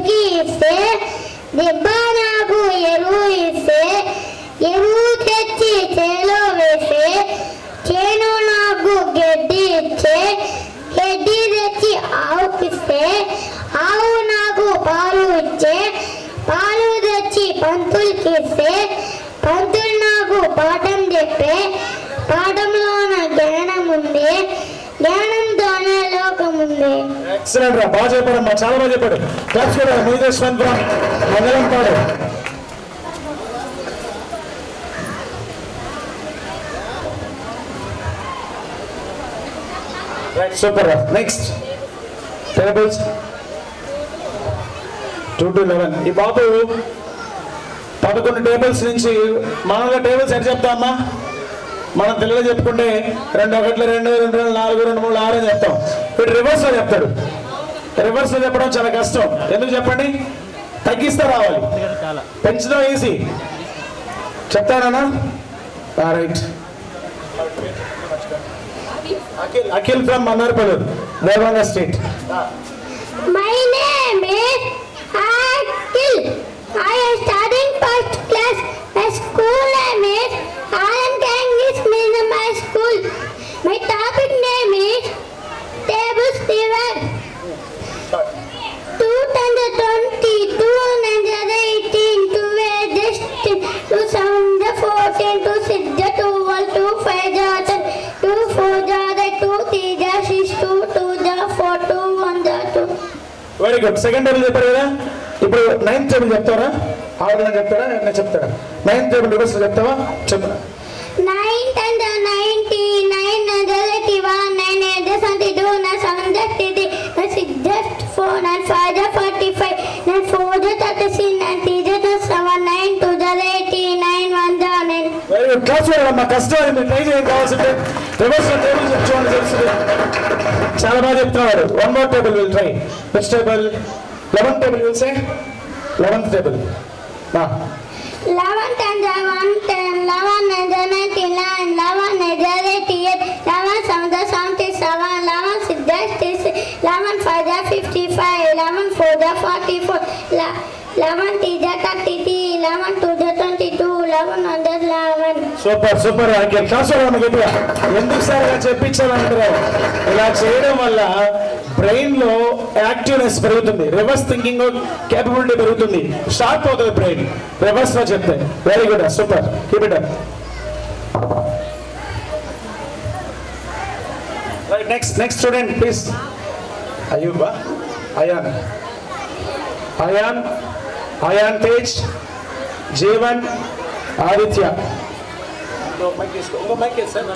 దుక్కి ఇస్తే దెబ్బ నాకు ఎరువు ఇస్తే ఎరువు తెచ్చి చేలో వేస్తే చేను నాకు గడ్డి ఇచ్చే గడ్డి తెచ్చి ఆవుకిస్తే ఆవు నాకు పాలు ఇచ్చే పాలు తెచ్చి పంతులకి ఇస్తే పంతులు నాకు పాఠం చెప్పే పాఠంలోన జ్ఞానం ఉంది జ్ఞానంతోనే లోకం ఉంది. ఎక్సలెంట్ రా, బాగా చెప్పాడమ్మా, చాలా బాగా చెప్పాడు. క్లాప్స్ కూడా మునిదేశ్వరం మంగళం పాడు. సూపర్ రా. Next tables 2 to 11. ఈ బాబు 11 టేబుల్స్ నుంచి మామూలుగా టేబుల్స్ ఎట్లా చెప్తామా? మనం తెలుగులో చెప్పుకుంటే 2 1 2 2 2 4 2 3 6 అని చెప్తాం. వీడు రివర్స్ లో చెప్తాడు. రివర్స్ లో చెప్పడం చాలా కష్టం. ఎందుకు చెప్పండి? తగ్గిస్తే రావాలి, పెంచడం ఈజీ. చెప్తానా? రైట్. అఖిల్ ఫ్రమ్ మన్నార్పల్లి, దేవరంగ state. My name is Akhil. I am studying first class. My school name is Anand English Medium High School. My topic name is tables divided. 2022 18 to 7 14 to 6 12 to 5 2 4 2 3 6 2 2 4 2 1 2. Very good. Second table చెప్పారు కదా, ఇప్పుడు 9th table చెప్తారా? Order చెప్తారా? నేను చెప్తారా? 9th table reverse చెప్తావా? చెప్పు. 9 and 90 9 and 81 9 and 72 9 7 33 9 6 4 9 5 45 9 4 36 9 3 7 9 2 80 9 1 9. Very good. Class చూడాలమ్మా, కష్టం మీరు ట్రై చేయండి. కావాల్సింటే రివర్స్ టేబుల్ చెప్తామని తెలుస్తుంది. చాలా బాగా చెప్తున్నారు. 1 more table will try. Which table? 11th table will say. 11th table. 11 and 110 11 and 99 11 and 88 11 7 77 11 6 11 5 55 11 4 44 11 3 33 11 2 22 11 11. Super super. Class గట్టిగా ఎందుకు సార్ ఇలా చెప్పించాలంటారు? ఇలా చేయడం వల్ల బ్రెయిన్ లో యాక్టివ్నెస్ పెరుగుతుంది, రివర్స్ థింకింగ్ కేపబిలిటీ పెరుగుతుంది, షార్ప్ అవుతుంది బ్రెయిన్ రివర్స్ లో చెప్తే. Very good, super, keep it up. Right, next student please. Ayyuba, Ayaan Tej, Jeevan, Aditya. Mike తీసుకో, మైక్ సార్.